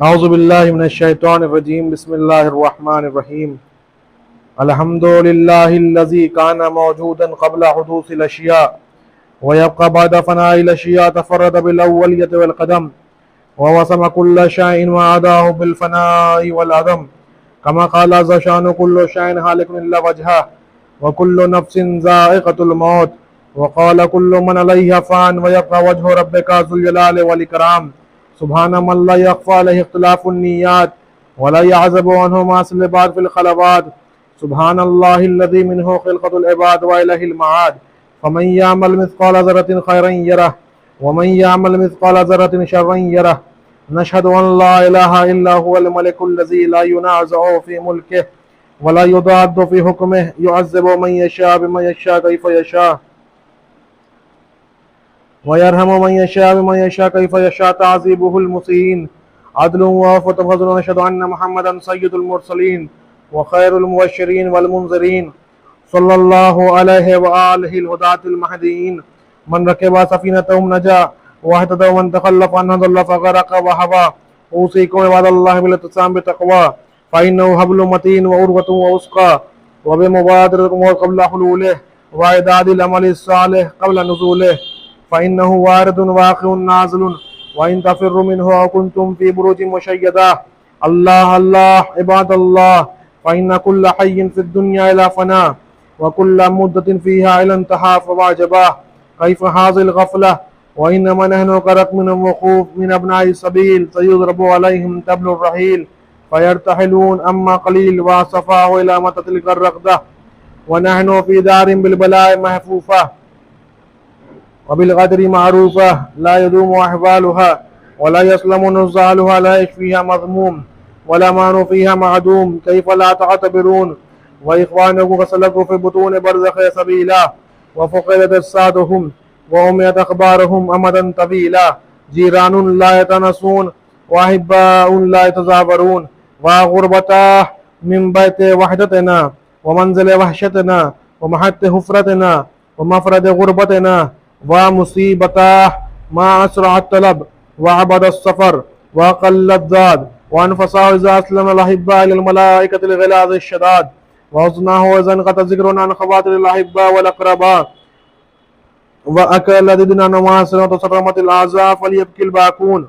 औज़ुबिल्लाहिमिनश्शैतानिर्रजीम बिस्मिल्लाहिर्रहमानिर्रहीम अल्हम्दुलिल्लाहिल्लज़ी काना मौजूदन क़ब्ला हुदूसिल अशिया व यब्क़ा बअद फ़नाइल अशिया तफ़र्रद बिल अव्वलियति वल क़दम व वसम कुल्ल शैइन व अदाहु बिल फ़नाइ वल अदम कमा क़ाल अज़्ज़ शानु कुल्लु शैइन हालिकुन इल्ला वजहह व कुल्लु नफ्सिन ज़ाइक़तुल मौत व क़ाल कुल्लु मन अलैहा फ़ान व यब्क़ा वजहु रब्बिका ज़ुल जलालि वल इकराम सुब्हान मन ला यख़्फ़ा अलैहि इख्तिलाफ़ुन निय्यात व ला यअज़बु अन्हु मासिल इबाद फ़िल ख़लवात सुब्हानल्लाहिल्लज़ी मिन्हु ख़िल्क़तुल इबाद व इलैहिल मआद फ़मन यअमल मिस्क़ाल ज़र्रतिन ख़ैरन यरह व मन यअमल मिस्क़ाल ज़र्रतिन शर्रन यरह नशहदु अन ला इलाहा इल्ला हुवल मलिकुल्लज़ी ला युनाज़अु फ़ी मुल्किहि व ला युदाद्दु फ़ी हुक्मिहि युअज़्ज़िबु मन यशा बिमा यशा कैफ़ यशा वयरहमु मन यशा बिमा यशा कैफ़ यशा ताज़ीबुहुल मुसीईन अदलुन व अफ़वतुन फ़ज़लुन अशहदु अन्न मुहम्मदन सय्यिदुल मुरसलीन व खैरुल मुबश्शिरीन वल मुनज़िरीन सल्लल्लाहु अलैहि व आलिहिल हुदातिल महदीयीन मन रकिबा सफ़ीनतहुम नजा व अहतदा व मन तख़ल्लफ़ अन्हा दल्ल फ़ग़रक़ व हवा ऊसीकुम इबादल्लाहि बिल इत्तिसाम बित्तक़वा फ़इन्नहु हब्लुम मतीन व उर्वतुन व वुस्क़ा व बिमुबादरतिल मौत क़ब्ल हुलूलिहि व इदादिल अमलि सालिह क़ब्ल नुज़ूलिहि फ़इन्नहु वारिदुन वाक़िउन नाज़िलुन व इन तफ़िर्रु मिन्हु औ कुन्तुम फ़ी बुरूजिन मुशय्यदा अल्लाह अल्लाह इबादल्लाह फ़इन्न कुल्ल हय्यिन फ़िद दुन्या इला फ़ना व कुल्ल मुद्दतिन फ़ीहा इला इंतहा फ़वाजबा कैफ़ हाज़िल ग़फ़ला व इन्नमा नहनु करक़्मिन वक़ूफ़ मिन अब्नाइ सबील सयुज़रबु अलैहिम तब्लुर रहील फ़यर्तहिलून अम्मा क़लील व सफ़ाहु इला मततिल करक़दा व नहनु फ़ी दारिन बिल बलाइ महफ़ूफ़ा वबिलक़द्रि मारूफ़ा ला यदूमु अहवालुहा वला यस्लमु नुज़्ज़ालुहा ला यशफ़ीहा मज़मूम वला मानु फ़ीहा मअदूम कैफ़ ला तअतबिरून व इख़्वानुकुम क़सलकू फ़ी बुतूनि बरज़ख़ि सबीला व फ़ुक़िदत अज्सादुहुम व उमियत अख़बारुहुम अमदन तवीला जीरानुन ला यतनसून व अहिब्बाउन ला यतज़ावरून व ग़ुरबता मिन बैति वहदतिना व मंज़िलि वहशतिना व महत्ति हुफ़रतिना व मफ़रदि ग़ुरबतिना व मुसीबता मा असरअत तलब व अबदस सफ़र व क़ल्लत ज़ाद व अनफ़साहु इज़ा अस्लमल अहिब्बा इलल मलाइकतिल ग़िलाज़िश शदाद व हुस्नहु इज़ा इंक़ता ज़िक्रुना अन ख़वातिरिल अहिब्बा वल अक़रबा व अकल लदिदना नवासिर व तसर्रमतिल आज़ा फ़लियब्किल बाक़ून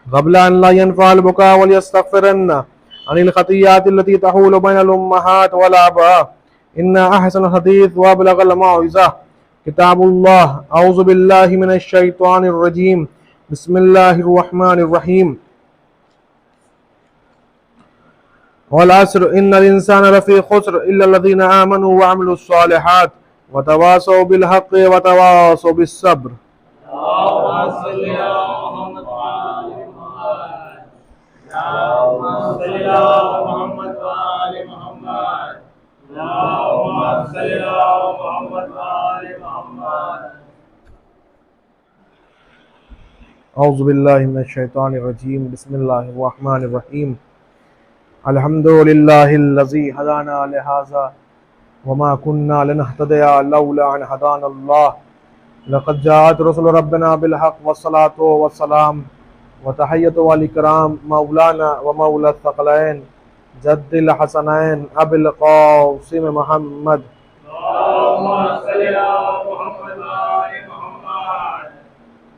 क़ब्ल अन ला यनफ़अल बुका व लियस्तग़फ़िरन्ना अनिल ख़तियातिल्लती तहूलु बैनल उम्महात वल आबा इन्ना अहसनल हदीस व अबलगल मौइज़ा किताबुल्लाह औज़ु बिल्लाहि मिनश शैतानिर रजीम बिस्मिल्लाहिर रहमानिर रहीम वल अस्र इन्नल इंसाना लफ़ी ख़ुस्र इल्लल लज़ीना आमनु व अमिलुस सालिहात व तवासौ बिल हक़्क़ि व तवासौ बिस सब्र। औज़ु बिल्लाहि मिनश शैतानिर रजीम बिस्मिल्लाहिर रहमानिर रहीम अल्हम्दुलिल्लाहिल्लज़ी हदाना लिहाज़ा वमा कुन्ना लिनहतदिया लौला अन हदानल्लाह लक़द जाअत रुसुलु रब्बिना बिल हक़्क़ि वस्सलातु वस्सलाम व तहिय्यतु वल इकराम मौलाना व मौला थक़लैन जद्दिल हसनैन अबिल क़ासिम मुहम्मद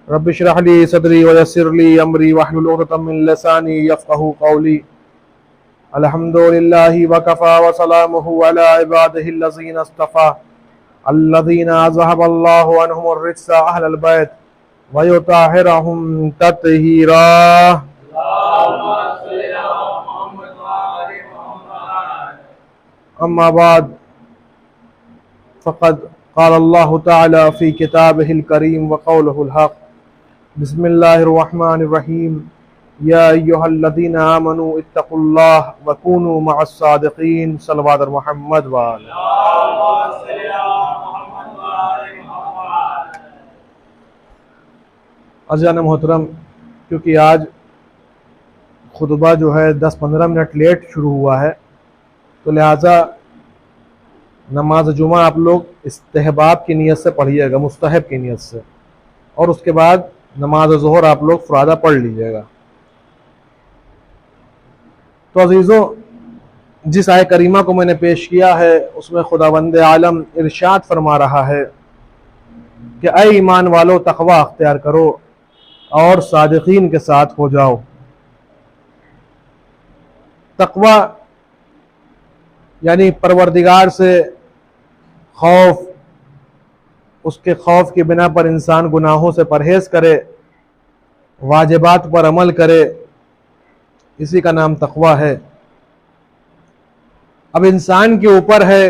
रब्बि इश्रह ली सदरी व यस्सिर ली अमरी वहलुल उक़दतम मिन लिसानी यफ़क़हू क़ौली अल्हम्दुलिल्लाहि व कफ़ा व सलामुहु अला इबादिहिल्लज़ीना इस्तफ़ा अल्लज़ीना अज़हबल्लाहु अन्हुमुर रिज्सा अहलल बैत व युताहिरुहुम तत्हीरा। अम्मा बाद फ़क़द क़ाल अल्लाहु तआला फ़ी किताबिहिल करीम व क़ौलुहुल हक़ बिस्मिल्लाहिर रहमानिर रहीम या अय्युहल्लज़ीना आमनू इत्तक़ुल्लाह व कूनू मअस सादिक़ीन सल्लल्लाहु अलैहि मुहम्मद व अज़ान मोहतरम, क्योंकि आज खुतबा जो है 10-15 मिनट लेट शुरू हुआ है तो लिहाजा नमाज जुमा आप लोग इस्तेहबाब की नीयत से पढ़िएगा, मुस्तहब की नीयत से, और उसके बाद नमाज ज़ोहर आप लोग फ़ुरादा पढ़ लीजिएगा। तो अजीज़ों, जिस आय करीमा को मैंने पेश किया है उसमें खुदावंद आलम इरशाद फरमा रहा है कि ऐ ईमान वालो, तक़वा अख्तियार करो और सादिक़ीन के साथ हो जाओ। तक़वा यानी परवरदिगार से खौफ, उसके खौफ की बिना पर इंसान गुनाहों से परहेज़ करे, वाजिबात पर अमल करे, इसी का नाम तक़वा है। अब इंसान के ऊपर है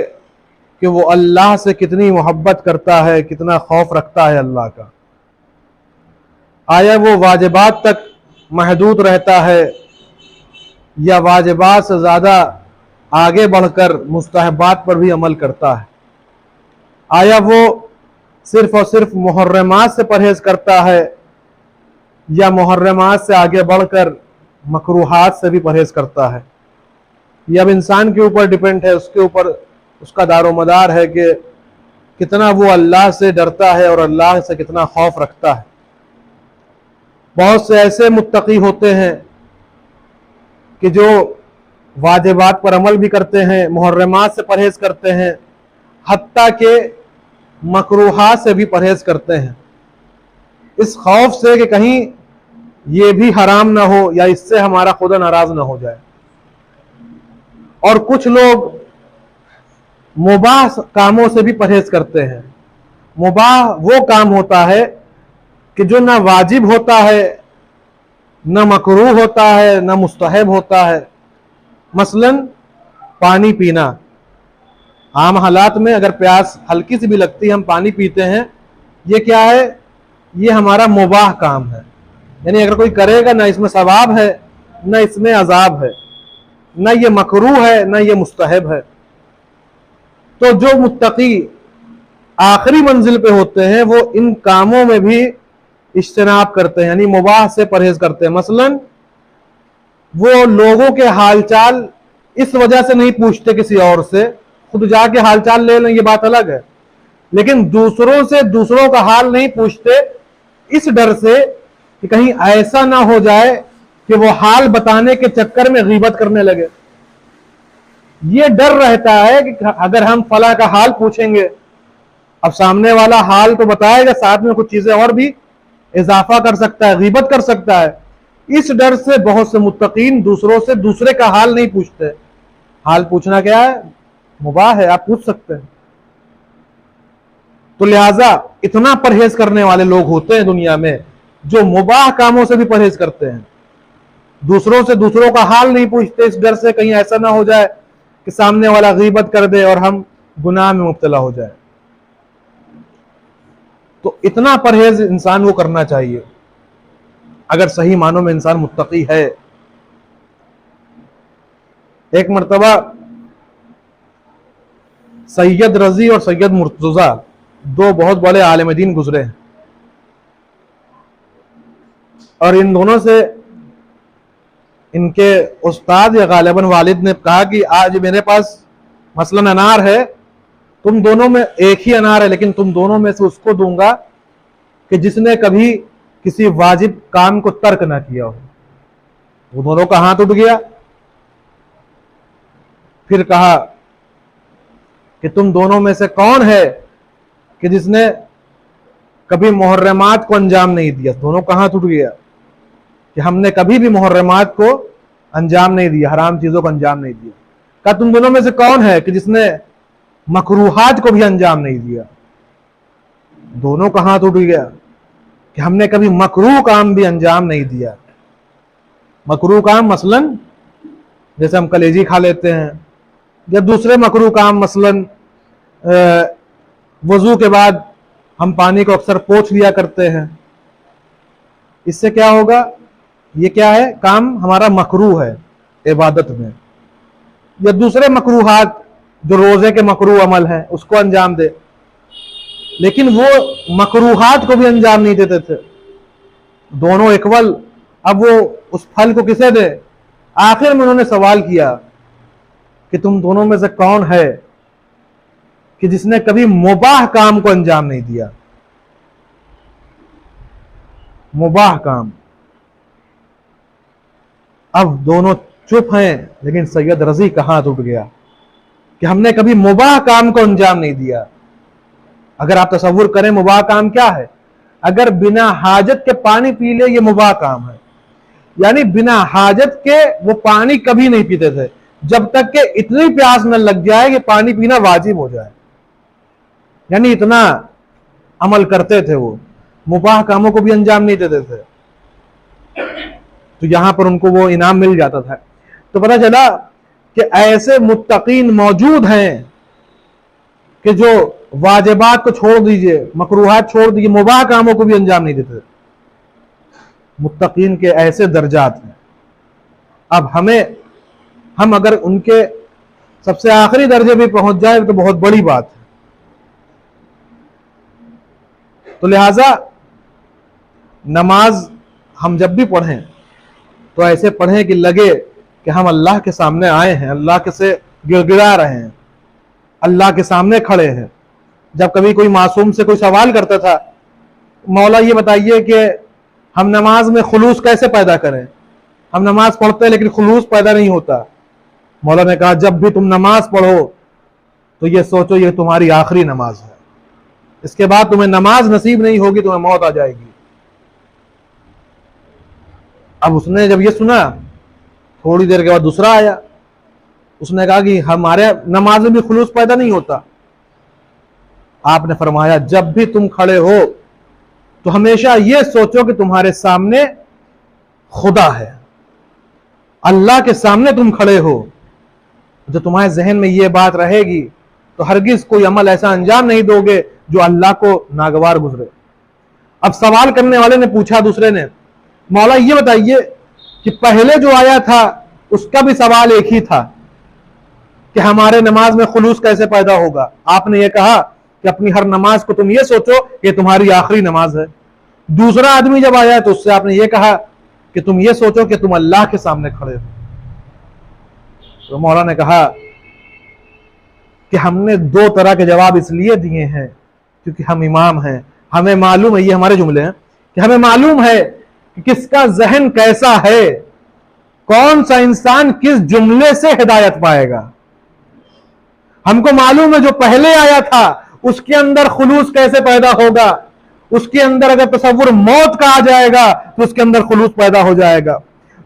कि वो अल्लाह से कितनी मोहब्बत करता है, कितना खौफ रखता है अल्लाह का। आया वो वाजिबात तक महदूद रहता है या वाजिबात से ज़्यादा आगे बढ़कर मुस्तहबात पर भी अमल करता है। आया वो सिर्फ़ और सिर्फ मुहर्रमात से परहेज़ करता है या मुहर्रमात से आगे बढ़कर मकरूहात से भी परहेज़ करता है। यह अब इंसान के ऊपर डिपेंड है, उसके ऊपर उसका दारोमदार है कि कितना वो अल्लाह से डरता है और अल्लाह से कितना खौफ रखता है। बहुत से ऐसे मुत्तकी होते हैं कि जो वाजिबात पर अमल भी करते हैं, मुहर्रमात से परहेज़ करते हैं, हत्ता के मकरूहात से भी परहेज़ करते हैं, इस खौफ से कि कहीं ये भी हराम ना हो या इससे हमारा खुदा नाराज़ ना हो जाए। और कुछ लोग मुबाह कामों से भी परहेज़ करते हैं। मुबाह वो काम होता है कि जो ना वाजिब होता है, ना मकरूह होता है, ना मुस्तहब होता है। मसलन पानी पीना, आम हालात में अगर प्यास हल्की सी भी लगती है, हम पानी पीते हैं, ये क्या है? ये हमारा मुबाह काम है। यानी अगर कोई करेगा ना इसमें सवाब है, ना इसमें अजाब है, ना ये मकरूह है, ना ये मुस्तहब है। तो जो मुत्तकी आखिरी मंजिल पे होते हैं वो इन कामों में भी इज्तिनाब करते हैं, यानी मुबाह से परहेज करते हैं। मसलन वो लोगों के हालचाल इस वजह से नहीं पूछते किसी और से, खुद जाके हालचाल ले लें, ये बात अलग है, लेकिन दूसरों से दूसरों का हाल नहीं पूछते इस डर से कि कहीं ऐसा ना हो जाए कि वो हाल बताने के चक्कर में गीबत करने लगे। ये डर रहता है कि अगर हम फला का हाल पूछेंगे, अब सामने वाला हाल तो बताएगा, साथ में कुछ चीजें और भी इजाफा कर सकता है, गीबत कर सकता है। इस डर से बहुत से मुत्तकीन दूसरों से दूसरे का हाल नहीं पूछते। हाल पूछना क्या है? मुबाह है, आप पूछ सकते हैं। तो लिहाजा इतना परहेज करने वाले लोग होते हैं दुनिया में जो मुबाह कामों से भी परहेज करते हैं, दूसरों से दूसरों का हाल नहीं पूछते इस डर से कहीं ऐसा ना हो जाए कि सामने वाला गीबत कर दे और हम गुनाह में मुब्तला हो जाए। तो इतना परहेज इंसान को करना चाहिए अगर सही मानों में इंसान मुत्तकी है। एक मर्तबा सैयद रजी और सैयद मुर्तजा दो बहुत बड़े आलिम दीन गुजरे हैं, और इन दोनों से इनके उस्ताद या गालिबन वालिद ने कहा कि आज मेरे पास मसलन अनार है, तुम दोनों में एक ही अनार है, लेकिन तुम दोनों में से उसको दूंगा कि जिसने कभी किसी वाजिब काम को तर्क ना किया हो। वो दोनों का हाथ उठ गया। फिर कहा कि तुम दोनों में से कौन है कि जिसने कभी मुहर्रमात को अंजाम नहीं दिया। दोनों का हाथ उठ गया कि हमने कभी भी मुहर्रमात को अंजाम नहीं दिया, हराम चीजों को अंजाम नहीं दिया। कहा तुम दोनों में से कौन है कि जिसने मकरूहात को भी अंजाम नहीं दिया। दोनों का हाथ उठ गया कि हमने कभी मकरूह काम भी अंजाम नहीं दिया। मकरूह काम मसलन जैसे हम कलेजी खा लेते हैं, या दूसरे मकरूह काम मसलन वजू के बाद हम पानी को अक्सर पोंछ लिया करते हैं। इससे क्या होगा? ये क्या है? काम हमारा मकरूह है इबादत में। या दूसरे मकरूहात जो रोजे के मकरूह अमल है उसको अंजाम दे, लेकिन वो मकरूहात को भी अंजाम नहीं देते थे। दोनों इक्वल, अब वो उस फल को किसे दे? आखिर में उन्होंने सवाल किया कि तुम दोनों में से कौन है कि जिसने कभी मुबाह काम को अंजाम नहीं दिया। मुबाह काम। अब दोनों चुप हैं, लेकिन सैयद रजी का हाथ उठ गया कि हमने कभी मुबाह काम को अंजाम नहीं दिया। अगर आप तसव्वुर करें मुबाह काम क्या है, अगर बिना हाजत के पानी पी ले, ये मुबाह काम है। यानी बिना हाजत के वो पानी कभी नहीं पीते थे, जब तक कि इतनी प्यास न लग जाए कि पानी पीना वाजिब हो जाए। यानी इतना अमल करते थे वो, मुबाह कामों को भी अंजाम नहीं देते थे, तो यहां पर उनको वो इनाम मिल जाता था। तो पता चला कि ऐसे मुत्तकीन मौजूद हैं कि जो वाजिबात को छोड़ दीजिए, मकरूहात छोड़ दीजिए, मुबाह कामों को भी अंजाम नहीं देते। मुत्तकीन के ऐसे दर्जात हैं। अब हम अगर उनके सबसे आखिरी दर्जे भी पहुंच जाए तो बहुत बड़ी बात है। तो लिहाजा नमाज हम जब भी पढ़ें तो ऐसे पढ़ें कि लगे कि हम अल्लाह के सामने आए हैं, अल्लाह के से गिड़गिड़ा रहे हैं, अल्लाह के सामने खड़े हैं। जब कभी कोई मासूम से कोई सवाल करता था, मौला ये बताइए कि हम नमाज में खुलूस कैसे पैदा करें, हम नमाज पढ़ते हैं लेकिन खुलूस पैदा नहीं होता। मौला ने कहा जब भी तुम नमाज पढ़ो तो ये सोचो ये तुम्हारी आखिरी नमाज है, इसके बाद तुम्हें नमाज नसीब नहीं होगी, तुम्हें मौत आ जाएगी। अब उसने जब ये सुना, थोड़ी देर के बाद दूसरा आया, उसने कहा कि हमारे नमाज में भी खुलूस पैदा नहीं होता। आपने फरमाया जब भी तुम खड़े हो तो हमेशा ये सोचो कि तुम्हारे सामने खुदा है, अल्लाह के सामने तुम खड़े हो। जो तुम्हारे जहन में ये बात रहेगी तो हरगिज कोई अमल ऐसा अंजाम नहीं दोगे जो अल्लाह को नागवार गुजरे। अब सवाल करने वाले ने पूछा दूसरे ने, मौला ये बताइए कि पहले जो आया था उसका भी सवाल एक ही था कि हमारे नमाज में खुलूस कैसे पैदा होगा। आपने ये कहा कि अपनी हर नमाज को तुम ये सोचो कि तुम्हारी आखिरी नमाज है। दूसरा आदमी जब आया तो उससे आपने ये कहा कि तुम ये सोचो कि तुम अल्लाह के सामने खड़े हो। तो मौला ने कहा कि हमने दो तरह के जवाब इसलिए दिए हैं क्योंकि हम इमाम हैं, हमें मालूम है, ये हमारे जुमले हैं कि हमें मालूम है कि किसका जहन कैसा है, कौन सा इंसान किस जुमले से हिदायत पाएगा। हमको मालूम है जो पहले आया था उसके अंदर खुलूस कैसे पैदा होगा, उसके अंदर अगर तसव्वुर मौत का आ जाएगा तो उसके अंदर खुलूस पैदा हो जाएगा।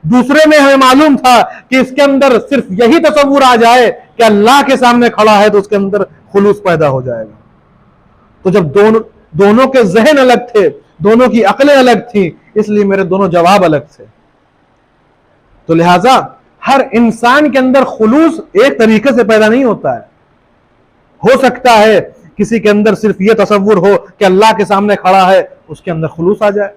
दूसरे में हमें मालूम था कि इसके अंदर सिर्फ यही तसव्वुर आ जाए कि अल्लाह के सामने खड़ा है तो उसके अंदर खुलूस पैदा हो जाएगा। तो जब दोनों के जहन अलग थे, दोनों की अकलें अलग थी, इसलिए मेरे दोनों जवाब अलग थे। तो लिहाजा हर इंसान के अंदर खुलूस एक तरीके से पैदा नहीं होता है। हो सकता है किसी के अंदर सिर्फ ये तसव्वुर हो कि अल्लाह के सामने खड़ा है, उसके अंदर खुलूस आ जाए।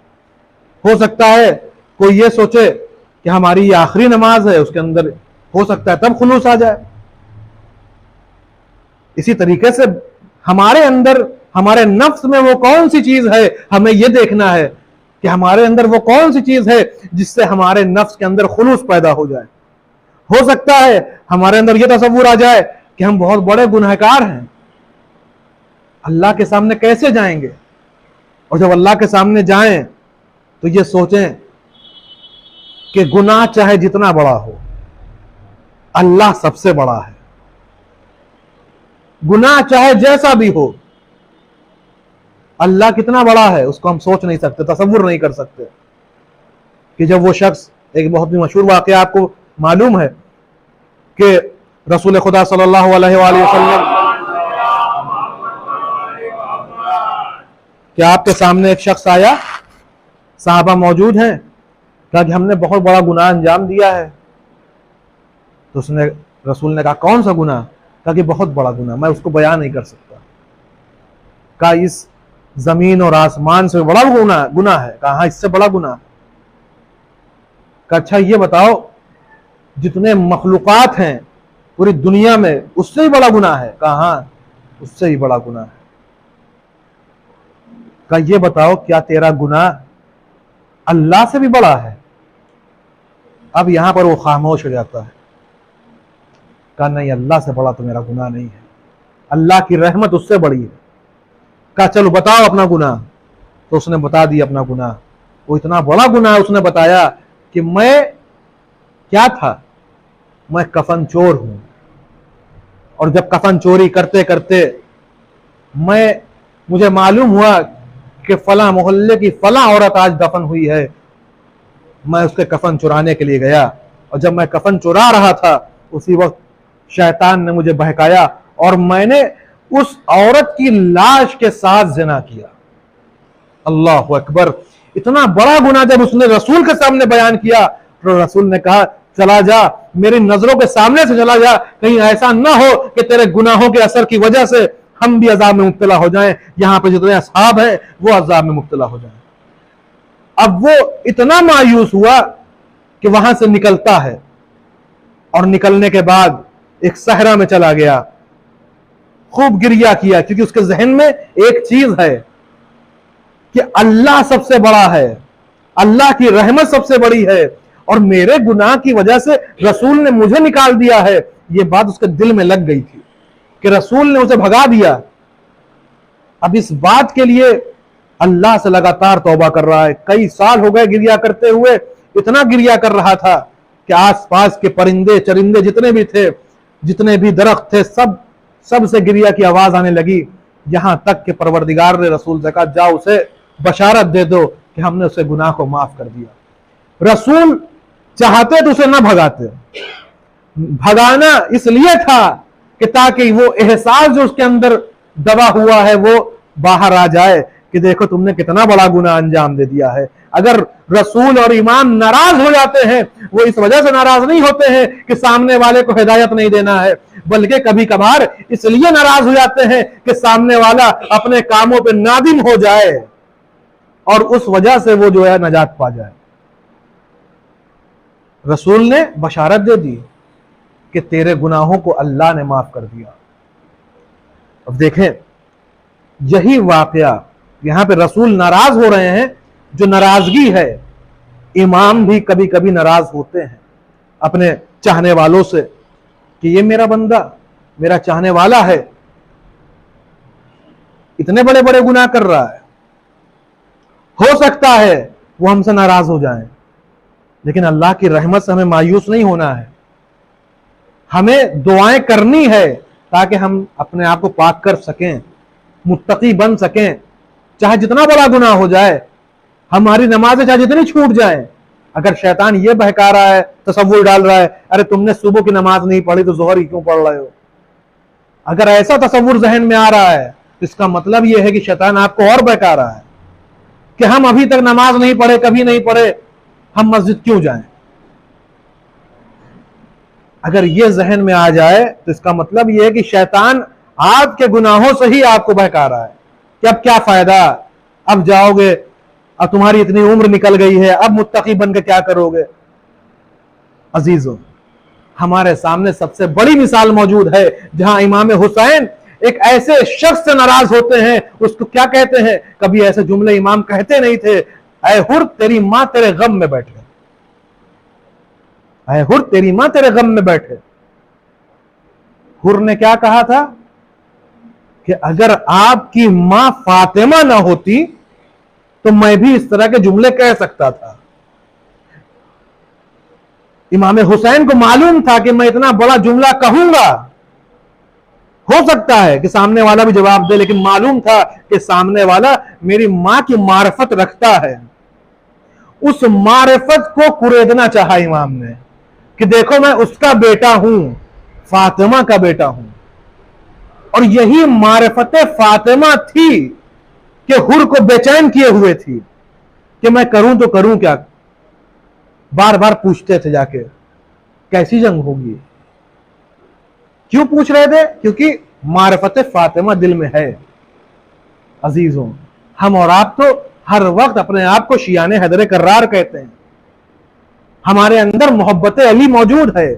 हो सकता है कोई ये सोचे कि हमारी ये आखिरी नमाज है, उसके अंदर हो सकता है तब खुलूस आ जाए। इसी तरीके से हमारे अंदर, हमारे नफ्स में वो कौन सी चीज है, हमें यह देखना है कि हमारे अंदर वो कौन सी चीज है जिससे हमारे नफ्स के अंदर खुलूस पैदा हो जाए। हो सकता है हमारे अंदर यह तसव्वुर आ जाए कि हम बहुत बड़े गुनहगार हैं, अल्लाह के सामने कैसे जाएंगे, और जब अल्लाह के सामने जाएं तो ये सोचें कि गुनाह चाहे जितना बड़ा हो, अल्लाह सबसे बड़ा है। गुनाह चाहे जैसा भी हो, अल्लाह कितना बड़ा है उसको हम सोच नहीं सकते, तसव्वुर नहीं कर सकते। कि जब वो शख्स, एक बहुत ही मशहूर वाकया आपको मालूम है कि रसूल खुदा सल्लल्लाहु अलैहि वसल्लम कि आपके सामने एक शख्स आया, साहबा मौजूद हैं, कहा कि हमने बहुत बड़ा गुनाह अंजाम दिया है। तो उसने, रसूल ने कहा कौन सा गुनाह? कहा कि बहुत बड़ा गुनाह, मैं उसको बयान नहीं कर सकता। कहा इस जमीन और आसमान से बड़ा गुनाह है? कहा हाँ, इससे बड़ा गुनाह। कहा अच्छा ये बताओ, जितने मखलूकात हैं पूरी दुनिया में उससे ही बड़ा गुनाह है? कहा हाँ, उससे ही बड़ा गुनाह है। कहा ये बताओ क्या तेरा गुनाह अल्लाह से भी बड़ा है? अब यहां पर वो खामोश हो जाता है। कहा नहीं, अल्लाह से बड़ा तो मेरा गुनाह नहीं है, अल्लाह की रहमत उससे बड़ी है। कहा चलो बताओ अपना गुनाह। तो उसने बता दिया अपना गुनाह। वो इतना बड़ा गुनाह उसने बताया कि मैं क्या था मैं कफन चोर हूं, और जब कफन चोरी करते करते मुझे मालूम हुआ कि फला मोहल्ले की फला औरत आज दफन हुई है, मैं उसके कफन चुराने के लिए गया, और जब मैं कफन चुरा रहा था उसी वक्त शैतान ने मुझे बहकाया और मैंने उस औरत की लाश के साथ जिना किया। अल्लाह अकबर। इतना बड़ा गुनाह जब उसने रसूल के सामने बयान किया तो रसूल ने कहा, चला जा, मेरी नजरों के सामने से चला जा, कहीं ऐसा ना हो कि तेरे गुनाहों के असर की वजह से हम भी अजाब में मुब्तला हो जाएं, यहां पे जितने असहाब है वो अजाब में मुब्तला हो जाएं। अब वो इतना मायूस हुआ कि वहां से निकलता है, और निकलने के बाद एक सहरा में चला गया, खूब गिरिया किया, क्योंकि उसके जहन में एक चीज है कि अल्लाह सबसे बड़ा है, अल्लाह की रहमत सबसे बड़ी है, और मेरे गुनाह की वजह से रसूल ने मुझे निकाल दिया है। ये बात उसके दिल में लग गई थी कि रसूल ने उसे भगा दिया। अब इस बात के लिए अल्लाह से लगातार तौबा कर रहा है। कई साल हो गए गिरिया करते हुए, इतना गिरिया कर रहा था कि आसपास के परिंदे चरिंदे जितने भी थे, जितने भी दरख्त थे, सब से गिरिया की आवाज आने लगी। यहां तक कि परवरदिगार ने रसूल से कहा, जाओ उसे बशारत दे दो कि हमने उसे गुनाह को माफ कर दिया। रसूल चाहते तो उसे ना भगाते, भगाना इसलिए था कि ताकि वो एहसास जो उसके अंदर दबा हुआ है वो बाहर आ जाए कि देखो तुमने कितना बड़ा गुनाह अंजाम दे दिया है। अगर रसूल और इमाम नाराज हो जाते हैं, वो इस वजह से नाराज नहीं होते हैं कि सामने वाले को हिदायत नहीं देना है, बल्कि कभी कभार इसलिए नाराज हो जाते हैं कि सामने वाला अपने कामों पे नादिम हो जाए और उस वजह से वो जो है नजात पा जाए। रसूल ने बशारत दे दी कि तेरे गुनाहों को अल्लाह ने माफ कर दिया। अब देखें, यही वाकया यहां पे रसूल नाराज हो रहे हैं। जो नाराजगी है, इमाम भी कभी कभी नाराज होते हैं अपने चाहने वालों से कि ये मेरा बंदा, मेरा चाहने वाला है, इतने बड़े बड़े गुनाह कर रहा है, हो सकता है वो हमसे नाराज हो जाए। लेकिन अल्लाह की रहमत से हमें मायूस नहीं होना है, हमें दुआएं करनी है ताकि हम अपने आप को पाक कर सकें, मुत्तकी बन सकें। चाहे जितना बड़ा गुनाह हो जाए, हमारी नमाजें चाहे जितनी छूट जाए, अगर शैतान ये बहका रहा है, तसव्वुर डाल रहा है, अरे तुमने सुबह की नमाज नहीं पढ़ी तो जोहर ही क्यों पढ़ रहे हो, अगर ऐसा तसव्वुर जहन में आ रहा है तो इसका मतलब यह है कि शैतान आपको और बहका रहा है कि हम अभी तक नमाज नहीं पढ़े, कभी नहीं पढ़े, हम मस्जिद क्यों जाएं। अगर यह जहन में आ जाए तो इसका मतलब यह है कि शैतान आपके गुनाहों से ही आपको बहका रहा है कि अब क्या फायदा, अब जाओगे, अब तुम्हारी इतनी उम्र निकल गई है, अब मुत्तकी बनकर क्या करोगे। अजीजों, हमारे सामने सबसे बड़ी मिसाल मौजूद है जहां इमाम हुसैन एक ऐसे शख्स से नाराज होते हैं, उसको क्या कहते हैं, कभी ऐसे जुमले इमाम कहते नहीं थे, ऐ हुर तेरी मां तेरे गम में बैठे, ऐ हुर तेरी मां तेरे गम में बैठे। हुर ने क्या कहा था कि अगर आपकी मां फातिमा ना होती तो मैं भी इस तरह के जुमले कह सकता था। इमाम हुसैन को मालूम था कि मैं इतना बड़ा जुमला कहूंगा, हो सकता है कि सामने वाला भी जवाब दे, लेकिन मालूम था कि सामने वाला मेरी मां की मारिफत रखता है। उस मारिफत को कुरेदना चाहा इमाम ने कि देखो मैं उसका बेटा हूं, फातिमा का बेटा हूं। और यही मारिफत फातिमा थी कि हुर को बेचैन किए हुए थी कि मैं करूं तो करूं क्या। बार बार पूछते थे जाके कैसी जंग होगी, क्यों पूछ रहे थे, क्योंकि मारिफत फातिमा दिल में है। अजीजों, हम और आप तो हर वक्त अपने आप को शियाने हैदर कर्रार कहते हैं, हमारे अंदर मोहब्बत अली मौजूद है,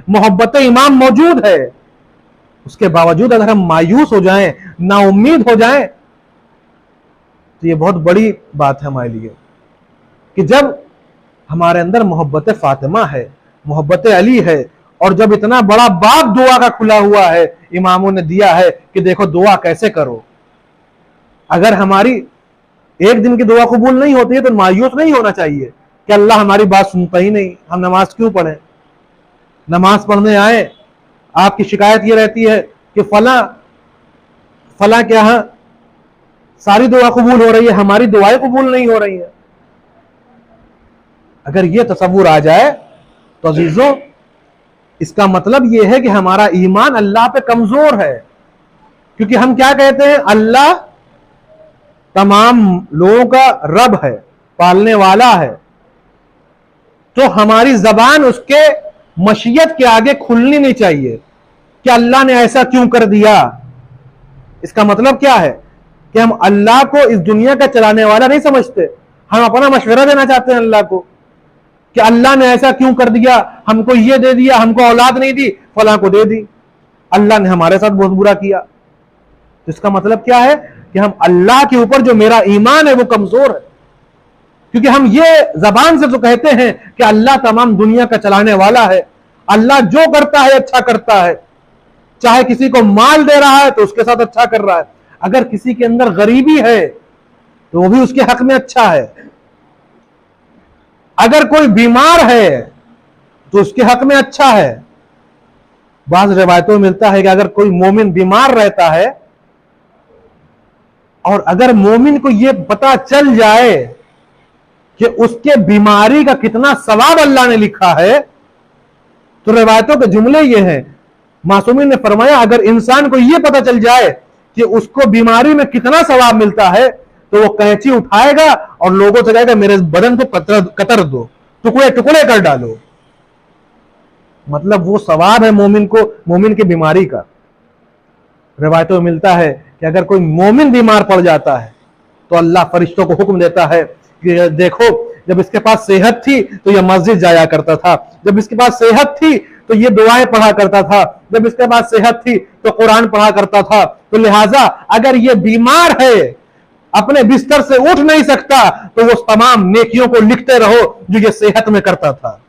मोहब्बत इमाम मौजूद है। उसके बावजूद अगर हम मायूस हो जाएं, नाउम्मीद हो जाएं, तो ये बहुत बड़ी बात है हमारे लिए कि जब हमारे अंदर मोहब्बत फातिमा है, मोहब्बत अली है, और जब इतना बड़ा बाब दुआ का खुला हुआ है, इमामों ने दिया है कि देखो दुआ कैसे करो। अगर हमारी एक दिन की दुआ कबूल नहीं होती है तो मायूस नहीं होना चाहिए कि अल्लाह हमारी बात सुनता ही नहीं, हम नमाज क्यों पढ़ें। नमाज पढ़ने आए, आपकी शिकायत ये रहती है कि फला फला के यहाँ सारी दुआ कबूल हो रही है, हमारी दुआएं कबूल नहीं हो रही है। अगर ये तसव्वुर आ जाए तो अजीजों, इसका मतलब यह है कि हमारा ईमान अल्लाह पे कमजोर है। क्योंकि हम क्या कहते हैं, अल्लाह तमाम लोगों का रब है, पालने वाला है, तो हमारी जबान उसके मशीयत के आगे खुलनी नहीं चाहिए कि अल्लाह ने ऐसा क्यों कर दिया। इसका मतलब क्या है कि हम अल्लाह को इस दुनिया का चलाने वाला नहीं समझते, हम अपना मशवरा देना चाहते हैं अल्लाह को कि अल्लाह ने ऐसा क्यों कर दिया, हमको ये दे दिया, हमको औलाद नहीं दी, फलां को दे दी, अल्लाह ने हमारे साथ बहुत बुरा किया। तो इसका मतलब क्या है कि हम अल्लाह के ऊपर जो मेरा ईमान है वो कमजोर है। क्योंकि हम ये जबान से तो कहते हैं कि अल्लाह तमाम दुनिया का चलाने वाला है, अल्लाह जो करता है अच्छा करता है, चाहे किसी को माल दे रहा है तो उसके साथ अच्छा कर रहा है, अगर किसी के अंदर गरीबी है तो वो भी उसके हक में अच्छा है, अगर कोई बीमार है तो उसके हक में अच्छा है। बाज़ रिवायतों में मिलता है कि अगर कोई मोमिन बीमार रहता है और अगर मोमिन को यह पता चल जाए कि उसके बीमारी का कितना सवाब अल्लाह ने लिखा है, तो रिवायतों के जुमले ये हैं, मासूमीन ने फरमाया अगर इंसान को यह पता चल जाए कि उसको बीमारी में कितना सवाब मिलता है तो वो कैंची उठाएगा और लोगों से कहेगा मेरे बदन को कतर दो, टुकड़े टुकड़े कर डालो। मतलब वो सवाब है मोमिन की बीमारी का। रिवायतों में मिलता है कि अगर कोई मोमिन बीमार पड़ जाता है तो अल्लाह फरिश्तों को हुक्म देता है कि देखो, जब इसके पास सेहत थी तो यह मस्जिद जाया करता था, जब इसके पास सेहत थी तो ये दुआएं पढ़ा करता था, जब इसके पास सेहत थी तो कुरान पढ़ा करता था, तो लिहाजा अगर ये बीमार है, अपने बिस्तर से उठ नहीं सकता, तो वो तमाम नेकियों को लिखते रहो जो ये सेहत में करता था।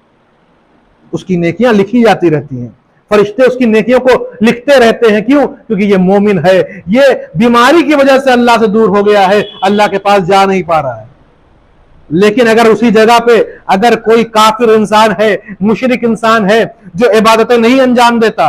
उसकी नेकियां लिखी जाती रहती हैं, फरिश्ते उसकी नेकियों को लिखते रहते हैं। क्यों? क्योंकि ये मोमिन है, ये बीमारी की वजह से अल्लाह से दूर हो गया है, अल्लाह के पास जा नहीं पा रहा है। लेकिन अगर उसी जगह पे अगर कोई काफिर इंसान है, मुशरिक इंसान है, जो इबादतें नहीं अंजाम देता,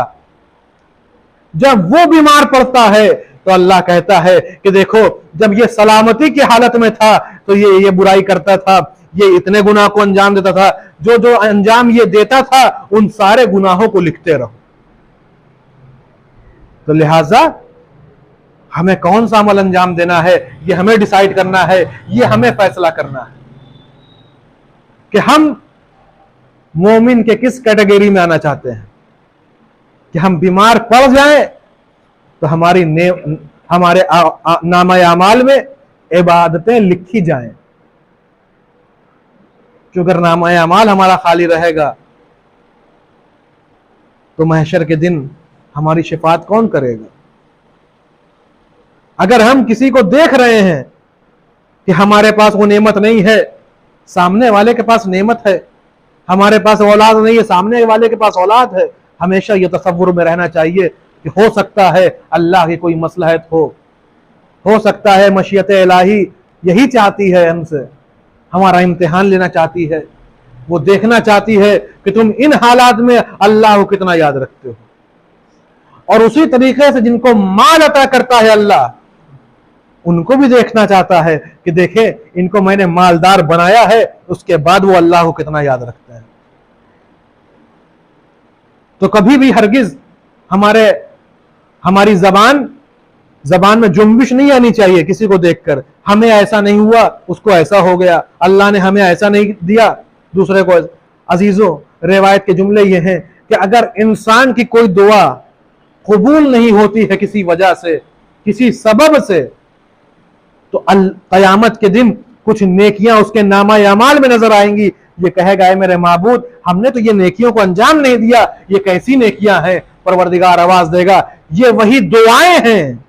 जब वो बीमार पड़ता है तो अल्लाह कहता है कि देखो, जब ये सलामती की हालत में था तो ये बुराई करता था, ये इतने गुनाह को अंजाम देता था, जो जो अंजाम ये देता था उन सारे गुनाहों को लिखते रहो। तो लिहाजा हमें कौन सा अमल अंजाम देना है ये हमें डिसाइड करना है, ये हमें फैसला करना है कि हम मोमिन के किस कैटेगरी में आना चाहते हैं। कि हम बीमार पड़ जाएं तो हमारे नामा अमाल में इबादतें लिखी जाएं, क्योंकि अगर नामा अमाल हमारा खाली रहेगा तो महशर के दिन हमारी शिफात कौन करेगा। अगर हम किसी को देख रहे हैं कि हमारे पास वो नेमत नहीं है, सामने वाले के पास नेमत है, हमारे पास औलाद नहीं है, सामने वाले के पास औलाद है, हमेशा ये तसव्वुर में रहना चाहिए कि हो सकता है अल्लाह की कोई मसलहत हो सकता है मशीयत इलाही यही चाहती है हमसे, हमारा इम्तिहान लेना चाहती है, वो देखना चाहती है कि तुम इन हालात में अल्लाह को कितना याद रखते हो। और उसी तरीके से जिनको माल अता करता है अल्लाह, उनको भी देखना चाहता है कि देखे इनको मैंने मालदार बनाया है, उसके बाद वो अल्लाह को कितना याद रखता है। तो कभी भी हरगिज हमारी जबान में जुम्बिश नहीं आनी चाहिए किसी को देखकर, हमें ऐसा नहीं हुआ उसको ऐसा हो गया, अल्लाह ने हमें ऐसा नहीं दिया दूसरे को। अजीजों, रिवायत के जुमले ये हैं कि अगर इंसान की कोई दुआ कबूल नहीं होती है किसी वजह से, किसी सबब से, तो क़यामत के दिन कुछ नेकियां उसके नामा अमाल में नजर आएंगी। ये कहेगा है मेरे माबूद, हमने तो ये नेकियों को अंजाम नहीं दिया, ये कैसी नेकियां हैं। परवरदिगार आवाज देगा, ये वही दुआएं हैं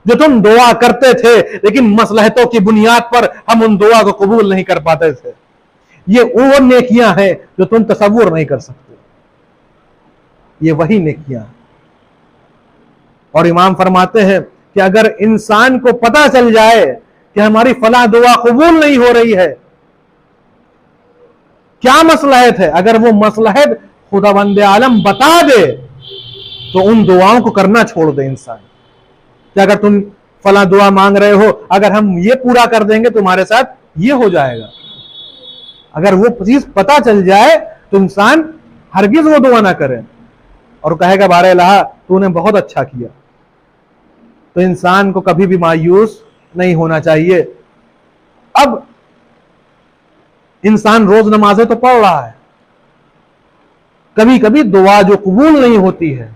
जो तुम दुआ करते थे, लेकिन मसलहतों की बुनियाद पर हम उन दुआ को कबूल नहीं कर पाते थे। ये वो नेकियां हैं जो तुम तसव्वुर नहीं कर सकते, ये वही नेकियां। और इमाम फरमाते हैं कि अगर इंसान को पता चल जाए कि हमारी फला दुआ कबूल नहीं हो रही है, क्या मसलहत है, अगर वो मसलहत खुदावंद आलम बता दे तो उन दुआओं को करना छोड़ दे इंसान। कि अगर तुम फला दुआ मांग रहे हो, अगर हम ये पूरा कर देंगे तुम्हारे साथ ये हो जाएगा, अगर वो चीज पता चल जाए तो इंसान हरगिज वो दुआ ना करे और कहेगा बारे अल्लाह तूने बहुत अच्छा किया। तो इंसान को कभी भी मायूस नहीं होना चाहिए। अब इंसान रोज नमाजें तो पढ़ रहा है, कभी कभी दुआ जो कबूल नहीं होती है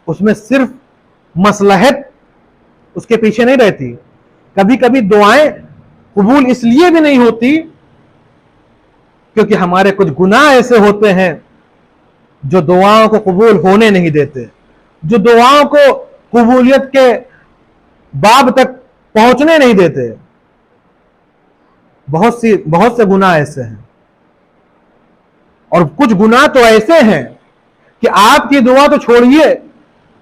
उसमें सिर्फ मसलहत उसके पीछे नहीं रहती। कभी कभी दुआएं कबूल इसलिए भी नहीं होती क्योंकि हमारे कुछ गुनाह ऐसे होते हैं जो दुआओं को कबूल होने नहीं देते, जो दुआओं को कबूलियत के बाब तक पहुंचने नहीं देते। बहुत से गुनाह ऐसे हैं, और कुछ गुनाह तो ऐसे हैं कि आपकी दुआ तो छोड़िए,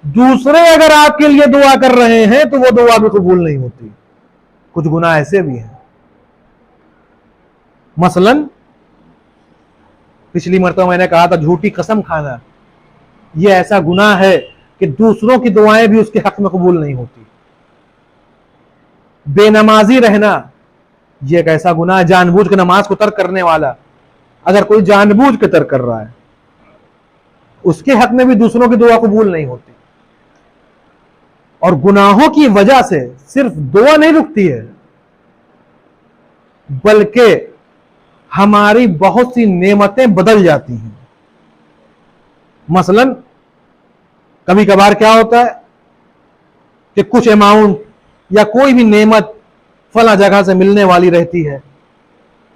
दूसरे अगर आपके लिए दुआ कर रहे हैं तो वो दुआ भी कबूल नहीं होती। कुछ गुनाह ऐसे भी हैं। मसलन पिछली मरतबा मैंने कहा था झूठी कसम खाना, यह ऐसा गुनाह है कि दूसरों की दुआएं भी उसके हक में कबूल नहीं होती। बेनमाजी रहना यह एक ऐसा गुनाह है, जानबूझ के नमाज को तर्क करने वाला, अगर कोई जानबूझ के तर्क कर रहा है उसके हक में भी दूसरों की दुआ कबूल नहीं होती। और गुनाहों की वजह से सिर्फ दुआ नहीं रुकती है, बल्कि हमारी बहुत सी नेमतें बदल जाती हैं। मसलन कभी कभार क्या होता है कि कुछ अमाउंट या कोई भी नेमत फला जगह से मिलने वाली रहती है,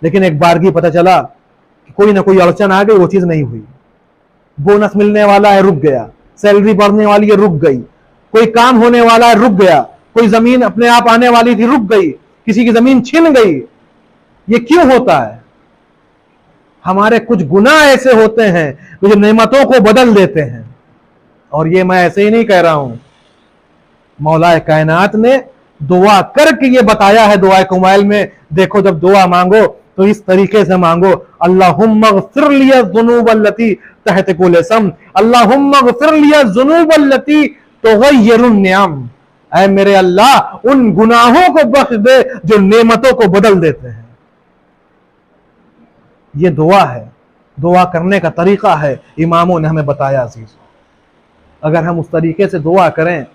लेकिन एक बार की पता चला कि कोई ना कोई अड़चन आ गई, वो चीज नहीं हुई। बोनस मिलने वाला है, रुक गया। सैलरी बढ़ने वाली है, रुक गई। कोई काम होने वाला है, रुक गया। कोई जमीन अपने आप आने वाली थी, रुक गई। किसी की जमीन छिन गई। ये क्यों होता है? हमारे कुछ गुनाह ऐसे होते हैं जो नेमतों को बदल देते हैं। और ये मैं ऐसे ही नहीं कह रहा हूं, मौला कायनात ने दुआ करके ये बताया है दुआ कुमैल में, देखो जब दुआ मांगो तो इस तरीके से मांगो, अल्लाहुम्मा ग़फ़िर लिया ज़ुनूबल्लती तहत कुल सम, अल्लाहुम्मा ग़फ़िर लिया ज़ुनूबल्लती तुग़य्यिरुन निअम। ऐ मेरे अल्लाह उन गुनाहों को बख्श दे जो नेमतों को बदल देते हैं। ये दुआ है, दुआ करने का तरीका है, इमामों ने हमें बताया। अजीज, अगर हम उस तरीके से दुआ करें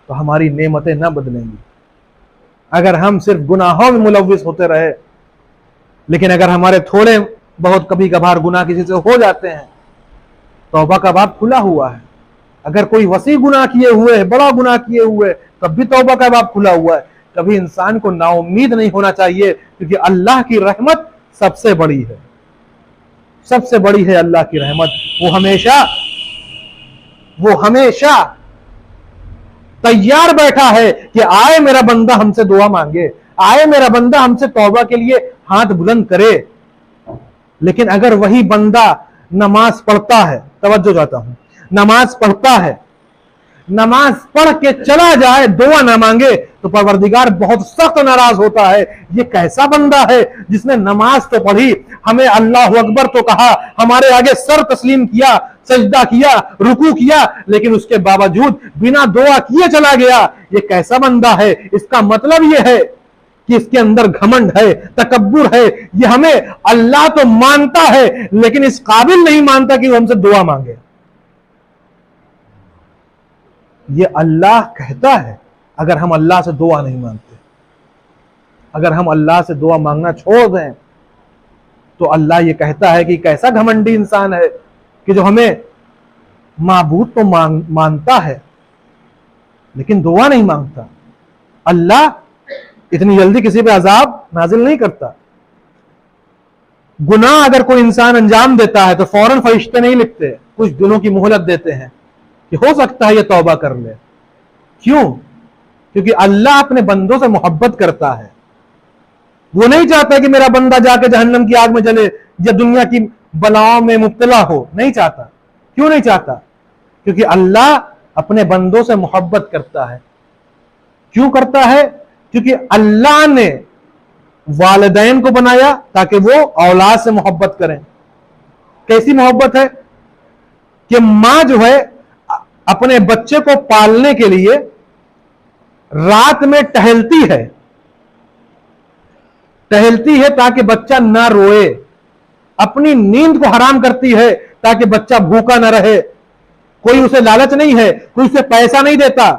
तो हमारी नेमतें न बदलेंगी। अगर हम सिर्फ गुनाहों में मुलव्विस होते रहे, लेकिन अगर हमारे थोड़े बहुत कभी कभार गुनाह किसी से हो जाते हैं, तौबा का बाब खुला हुआ है। अगर कोई वसी गुनाह किए हुए है, बड़ा गुनाह किए हुए, तब भी तौबा का बाब खुला हुआ है। कभी इंसान को नाउम्मीद नहीं होना चाहिए, क्योंकि अल्लाह की रहमत सबसे बड़ी है, सबसे बड़ी है अल्लाह की रहमत। वो हमेशा तैयार बैठा है कि आए मेरा बंदा हमसे दुआ मांगे, आए मेरा बंदा हमसे तौबा के लिए हाथ बुलंद करे। लेकिन अगर वही बंदा नमाज पढ़ता है, तवज्जो चाहता हूं, नमाज पढ़ता है, नमाज पढ़ के चला जाए, दुआ ना मांगे, तो परवरदिगार बहुत सख्त नाराज होता है। ये कैसा बंदा है जिसने नमाज तो पढ़ी, हमें अल्लाह अकबर तो कहा, हमारे आगे सर तस्लीम किया, सजदा किया, रुकू किया, लेकिन उसके बावजूद बिना दुआ किए चला गया। ये कैसा बंदा है? इसका मतलब ये है कि इसके अंदर घमंड है, तकब्बुर है। ये हमें अल्लाह तो मानता है, लेकिन इस काबिल नहीं मानता कि वो हमसे दुआ मांगे। ये अल्लाह कहता है, अगर हम अल्लाह से दुआ नहीं मांगते, अगर हम अल्लाह से दुआ मांगना छोड़ दें, तो अल्लाह ये कहता है कि कैसा घमंडी इंसान है कि जो हमें माबूद तो मानता है लेकिन दुआ नहीं मांगता। अल्लाह इतनी जल्दी किसी पे अजाब नाजिल नहीं करता। गुनाह अगर कोई इंसान अंजाम देता है तो फौरन फरिश्ते नहीं लिखते, कुछ दिनों की मोहलत देते हैं कि हो सकता है ये तौबा कर ले। क्यों? क्योंकि अल्लाह अपने बंदों से मोहब्बत करता है। वो नहीं चाहता कि मेरा बंदा जाके जहन्नम की आग में जले या दुनिया की बलाओं में मुब्तला हो, नहीं चाहता। क्यों नहीं चाहता? क्योंकि अल्लाह अपने बंदों से मोहब्बत करता है। क्यों करता है? क्योंकि अल्लाह ने वालिदैन को बनाया ताकि वो औलाद से मोहब्बत करें, कैसी मोहब्बत है कि मां जो है अपने बच्चे को पालने के लिए रात में टहलती है ताकि बच्चा ना रोए, अपनी नींद को हराम करती है ताकि बच्चा भूखा ना रहे। कोई उसे लालच नहीं है, कोई उसे पैसा नहीं देता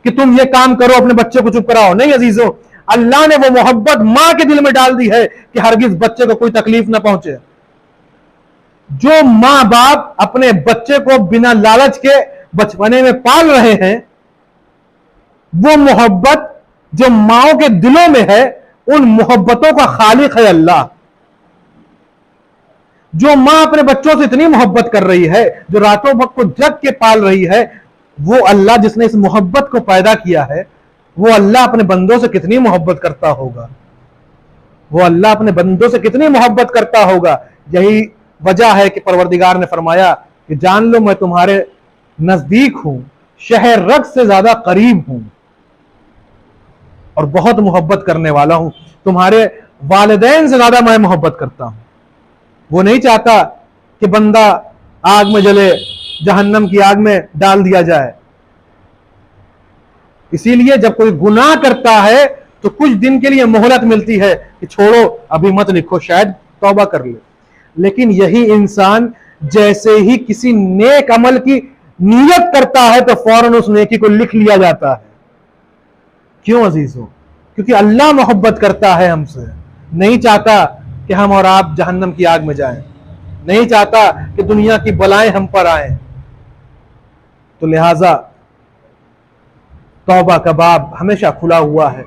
कि तुम ये काम करो अपने बच्चे को चुप कराओ। नहीं अजीजों, अल्लाह ने वो मोहब्बत मां के दिल में डाल दी है कि हरगिज बच्चे को कोई तकलीफ ना पहुंचे। जो मां बाप अपने बच्चे को बिना लालच के बचपने में पाल रहे हैं, वो मोहब्बत जो माओं के दिलों में है, उन मोहब्बतों का खालिक है अल्लाह। जो मां अपने बच्चों से इतनी मोहब्बत कर रही है, जो रातों भर को जग के पाल रही है, वो अल्लाह जिसने इस मोहब्बत को पैदा किया है, वो अल्लाह अपने बंदों से कितनी मोहब्बत करता होगा। वो अल्लाह अपने बंदों से कितनी मोहब्बत करता होगा। यही वजह है कि परवरदिगार ने फरमाया कि जान लो मैं तुम्हारे नजदीक हूं, शहर रग से ज्यादा करीब हूं और बहुत मोहब्बत करने वाला हूं। तुम्हारे वालिदैन से ज्यादा मैं मोहब्बत करता हूं। वो नहीं चाहता कि बंदा आग में जले, जहन्नम की आग में डाल दिया जाए। इसीलिए जब कोई गुनाह करता है तो कुछ दिन के लिए मोहलत मिलती है कि छोड़ो अभी मत लिखो, शायद तौबा कर ले। लेकिन यही इंसान जैसे ही किसी नेक अमल की नियत करता है तो फौरन उस नेकी को लिख लिया जाता है। क्यों अजीजों? क्योंकि अल्लाह मोहब्बत करता है हमसे, नहीं चाहता कि हम और आप जहन्नम की आग में जाएं, नहीं चाहता कि दुनिया की बलाएं हम पर आए। तो लिहाजा तौबा का बाब हमेशा खुला हुआ है।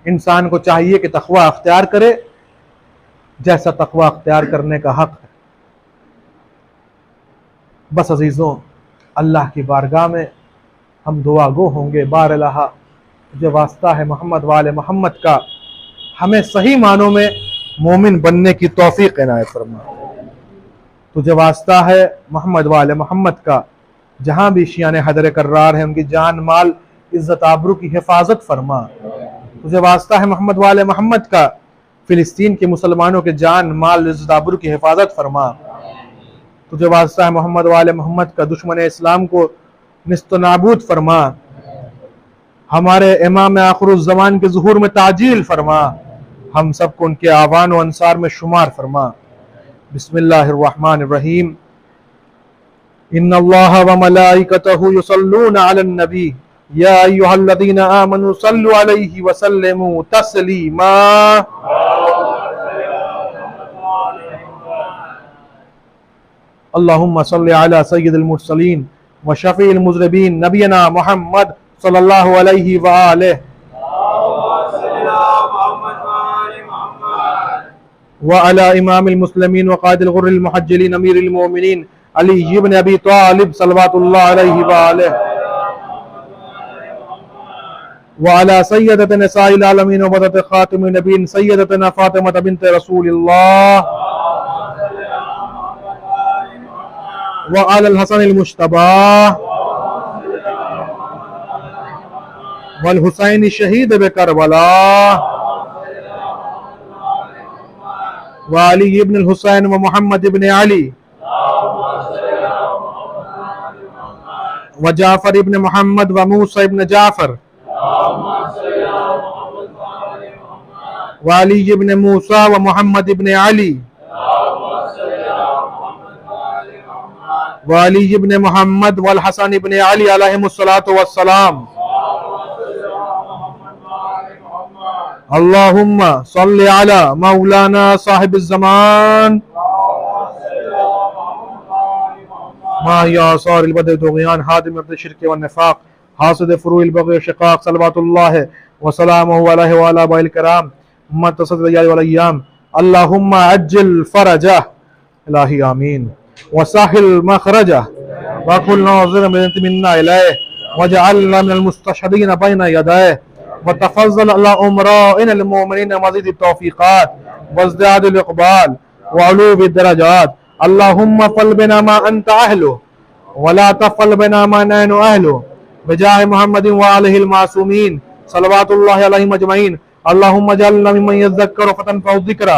इंसान को चाहिए कि तकवा अख्तियार करे जैसा तकवा अख्तियार करने का हक है। बस अजीजों, अल्लाह की बारगाह में हम दुआ गो होंगे, बारलाहा जो वास्ता है मोहम्मद वाले मोहम्मद का, हमें सही मानों में मोमिन बनने की तौफीक इनायत फरमा। तुझे वास्ता है मोहम्मद वाले मोहम्मद का, जहां भी शियान हैदर कर्रार है उनकी जान माल इज्जत आबरू की हिफाजत फरमा। तुझे वास्ता है मोहम्मद वाले मोहम्मद का, फिलिस्तीन के मुसलमानों के जान माल इज्जत आबरू की हिफाजत फरमा। तुझे वास्ता है मोहम्मद वाले मोहम्मद का, दुश्मन इस्लाम को निस्त नाबूद फरमा। हमारे इमाम आखिरुज़्ज़मान के ज़ुहूर में ताजील फरमा। हम सबको उनके आवान व अंसार में शुमार फरमा। बिस्मिल्लाहिर्रहमानिर्रहीम। इन्नल्लाह व मलाइकतहु युसल्लूना अलन नबी या अय्युहल्लज़ीना आमनू सल्लु अलैहि व सल्लिमू तस्लीमा। अल्लाहुम्मा सल्लि अला सय्यिदिल मुरसलीन व शफीइल मुज़निबीन नबियना मुहम्मद सल्लल्लाहु अलैहि व आलिहि व अला इमामिल मुस्लिमीन व क़ाइदिल गुर्रिल मुहज्जलीन अमीरिल मोमिनीन अली इब्न अबी तालिब सल्लल्लाहु अलैहि व आलिहि व अला सय्यदतिना निसाइल आलमीन व बदत खातिमिन नबीन सय्यदतिना फातिमा बिन्त रसूलिल्लाह व अलल हसनिल मुज्तबा वल हुसैन शहीद बे करबला व अली इब्न हुसैन व मोहम्मद इब्न अली व जाफर इब्न मोहम्मद व मूसा इब्न जाफर व अली इब्न मूसा व मोहम्मद इब्न अली व अली इब्न मोहम्मद वल हसन इब्न अली अलैहिमुस्सलातु वस्सलाम। अल्लाहुम्मा सल्लि अला मौलाना साहिबिज़ ज़मान माहिया सारिल बदर तुग़यान हादिम अब्द शिरक व निफाक हासिद फुरूइल बग़य शिक़ाक़ सल्लल्लाहु व सलामुहु अलैहि व अला आबाइल किराम मुतसद रियाल वल अय्याम। अल्लाहुम्मा अज्जिल फरजह इलाही आमीन व साहिल मखरजह व कुल नाज़िर मिन्ना इलैहि वजअलना मिनल मुस्तशहीदीन बैन यदैहि व तफज़्ज़ल अला उमराइनिल मोमिनीन मज़ीद तौफ़ीक़ात वज़्दियादिल इक़बाल व उलूबि दरजात। अल्लाहुम्मा फ़ल बिना मा अंत अहलु वला तफ़ल बिना मा नहनु अहलु बिजाह मुहम्मदिन व आलिहिल मासूमीन सल्लल्लाहु अलैहि अजमईन। अल्लाहुम्मा जअलना मिम्मन यज़क्करु फ़तनफ़अु ज़िक्रा